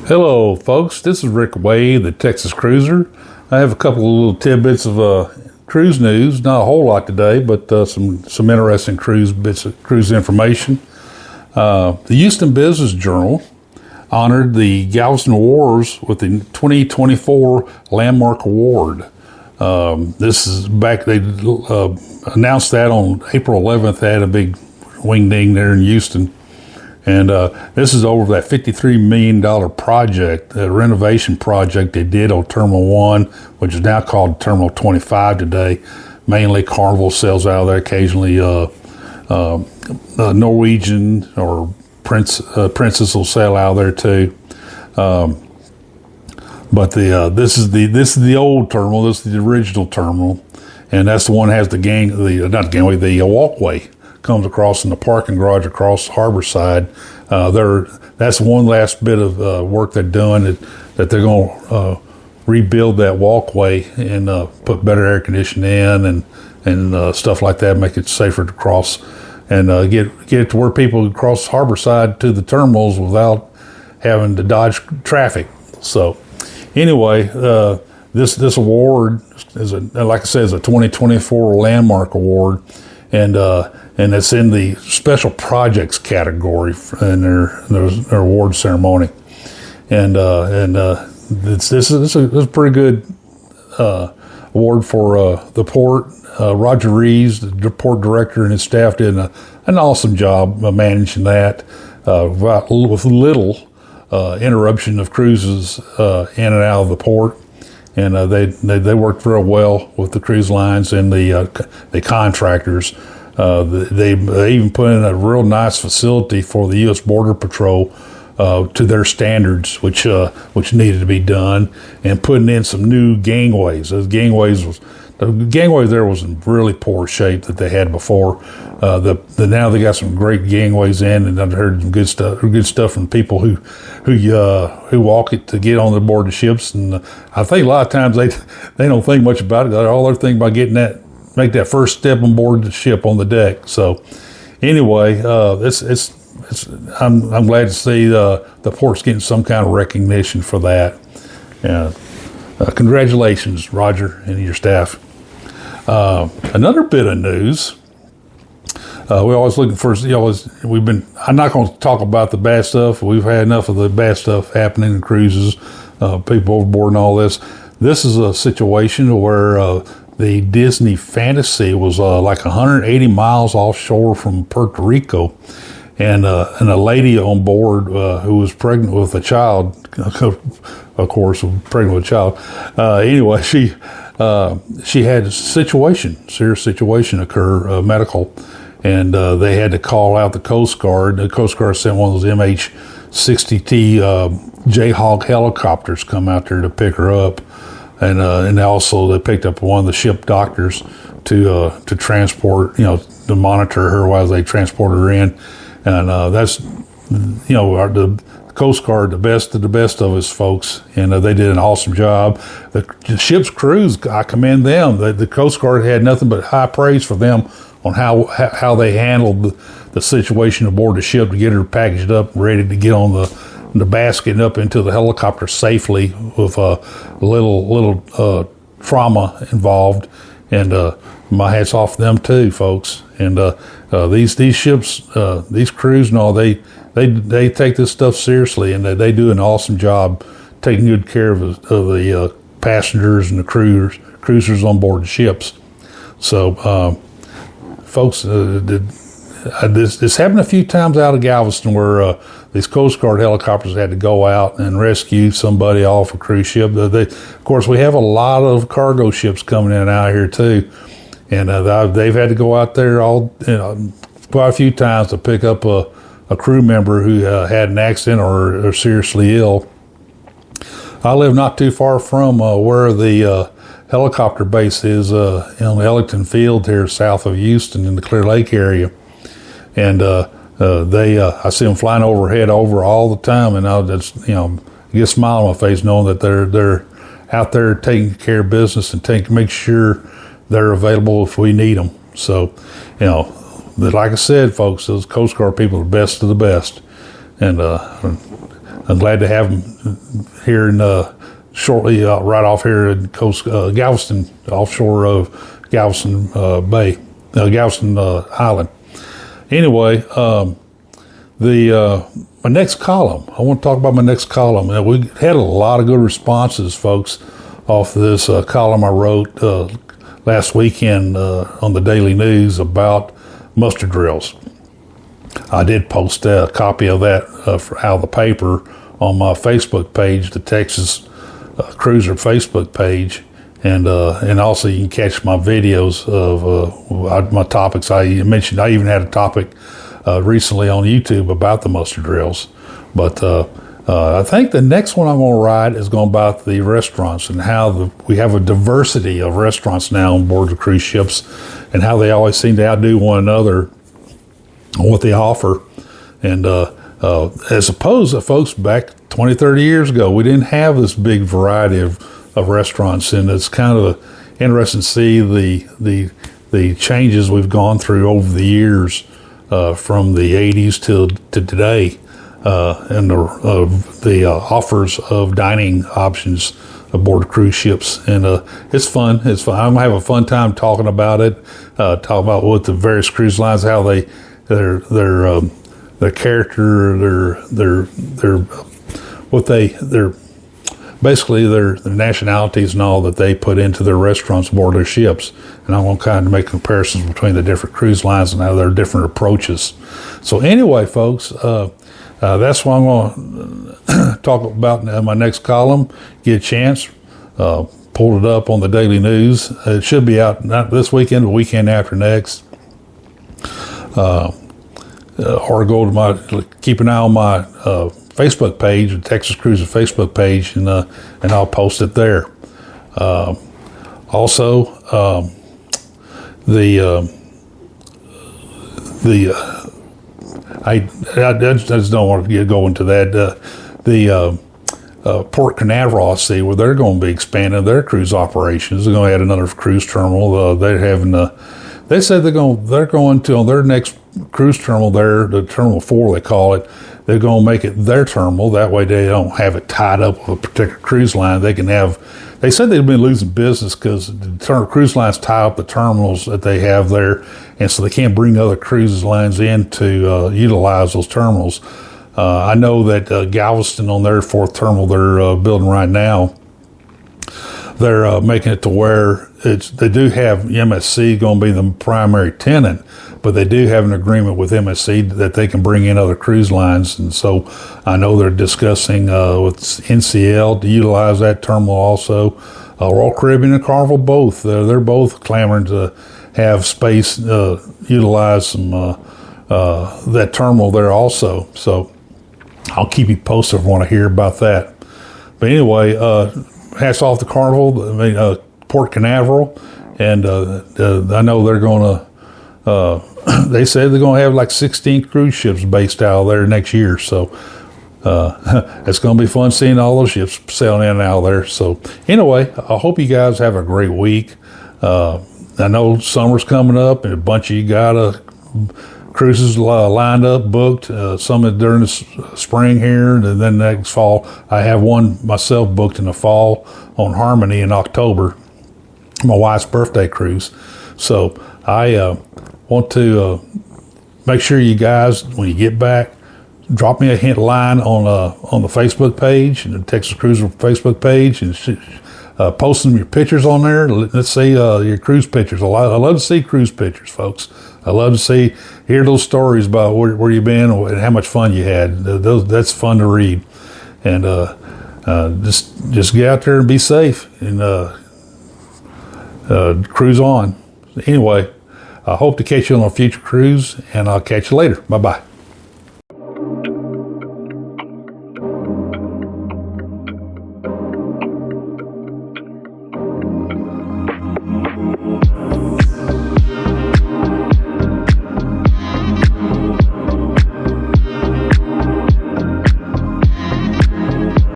Hello, folks. This is Rick Wade, the Texas Cruiser. I have a couple of little tidbits of cruise news. Not a whole lot today, but some interesting cruise bits of cruise information. The Houston Business Journal honored the Galveston Wars with the 2024 Landmark Award. This is back. They announced that on April 11th. They had a big wing ding there in Houston. And this is over that $53 million project, the renovation project they did on Terminal 1, which is now called Terminal 25 today. Mainly Carnival sails out of there, occasionally Norwegian or Princess will sail out of there too. But this is the old terminal. This is the original terminal, and that's the one that has the walkway comes across in the parking garage across the harbor side. That's one last bit of work they're doing, that they're going to rebuild that walkway and put better air conditioning in and stuff like that, make it safer to cross and get it to where people cross the harbor side to the terminals without having to dodge traffic. So anyway, this award is like I said, is a 2024 Landmark Award, and it's in the special projects category in their award ceremony, and this is a pretty good award for the port. Roger Reeves, the port director, and his staff did an awesome job managing that with little interruption of cruises in and out of the port. And they worked real well with the cruise lines and the contractors. They even put in a real nice facility for the U.S. Border Patrol to their standards, which needed to be done, and putting in some new gangways. The gangway there was in really poor shape that they had before. Now they got some great gangways in, and I've heard some good stuff from people who walk it to get on the board the ships. And I think a lot of times they don't think much about it. All they're thinking about make that first step on board the ship on the deck. So anyway, I'm glad to see the port's getting some kind of recognition for that. Congratulations, Roger, and your staff. Another bit of news. We're always looking for. I'm not going to talk about the bad stuff. We've had enough of the bad stuff happening in cruises, people overboard and all this. This is a situation where the Disney Fantasy was like 180 miles offshore from Puerto Rico, and a lady on board who was pregnant with a child, of course, pregnant with a child. Anyway, she had a serious situation occur, medical, and they had to call out the Coast Guard. The Coast Guard sent one of those MH-60T Jayhawk helicopters come out there to pick her up. And also they picked up one of the ship doctors to transport, to monitor her while they transport her in. And that's, the Coast Guard, the best of us folks, and they did an awesome job. The ship's crews, I commend them. The Coast Guard had nothing but high praise for them on how they handled the situation aboard the ship to get her packaged up, ready to get on the basket and up into the helicopter safely with little trauma involved. And my hat's off to them too, folks. And these ships, these crews, they take this stuff seriously, and they do an awesome job taking good care of the passengers and the cruisers on board the ships. So, folks, this happened a few times out of Galveston where these Coast Guard helicopters had to go out and rescue somebody off a cruise ship. Of course, we have a lot of cargo ships coming in and out here too, and they've had to go out there quite a few times to pick up a crew member who had an accident or seriously ill. I live not too far from where the helicopter base is in Ellington Field here south of Houston in the Clear Lake area. And I see them flying overhead over all the time, and I'll just get a smile on my face knowing that they're out there taking care of business and make sure they're available if we need them. So, like I said, folks, those Coast Guard people are the best of the best, and I'm glad to have them here in shortly, right off here in coast Galveston, offshore of Galveston Bay, Galveston Island. Anyway, my next column. I want to talk about my next column. We had a lot of good responses, folks, off this column I wrote last weekend on the Daily News about muster drills. I did post a copy of that out of the paper on my Facebook page, the Texas Cruiser Facebook page, and also you can catch my videos of my topics. I mentioned I even had a topic recently on YouTube about the muster drills, but I think the next one I'm going to write is going about the restaurants and how we have a diversity of restaurants now on board the cruise ships, and how they always seem to outdo one another on what they offer. And as opposed to folks back 20, 30 years ago, we didn't have this big variety of restaurants, and it's kind of interesting to see the changes we've gone through over the years from the 80s to today, and the offers of dining options aboard cruise ships. And it's fun. I'm gonna have a fun time talking about it. Talk about what the various cruise lines, how their character, basically their nationalities and all that they put into their restaurants aboard their ships. And I'm going to kind of make comparisons between the different cruise lines and how their different approaches. So anyway, folks, that's what I'm going to talk about in my next column. Get a chance, pulled it up on the Daily News. It should be out not this weekend, but weekend after next. Or go to keep an eye on my Facebook page, the Texas Cruiser Facebook page, and I'll post it there. Also, I just don't want to go into that. Port Canaveral, I see where they're going to be expanding their cruise operations. They're going to add another cruise terminal. They're having they said they're going to on their next cruise terminal there, the Terminal 4 they call it. They're going to make it their terminal. That way they don't have it tied up with a particular cruise line. They said they've been losing business because the cruise lines tie up the terminals that they have there, and so they can't bring other cruise lines in to utilize those terminals. I know that Galveston, on their fourth terminal they're building right now, they're making it to where they do have MSC going to be the primary tenant, but they do have an agreement with MSC that they can bring in other cruise lines. And so I know they're discussing with NCL to utilize that terminal also. Royal Caribbean and Carnival both. They're both clamoring to have space utilize some that terminal there also. So I'll keep you posted if you want to hear about that. But anyway, hats off to Carnival, Port Canaveral, and I know they're going to. They said they're going to have like 16 cruise ships based out of there next year. So it's going to be fun seeing all those ships sailing in and out of there. So anyway, I hope you guys have a great week. I know summer's coming up, and a bunch of you got cruises lined up, booked. Some during the spring here, and then next fall. I have one myself booked in the fall on Harmony in October, my wife's birthday cruise. So I want to make sure you guys, when you get back, drop me a hint line on the Facebook page, the Texas Cruiser Facebook page, and post some of your pictures on there. Let's see your cruise pictures. I love to see cruise pictures, folks. I love to hear those stories about where you've been and how much fun you had. That's fun to read. And just get out there and be safe and cruise on. Anyway, I hope to catch you on a future cruise, and I'll catch you later. Bye-bye.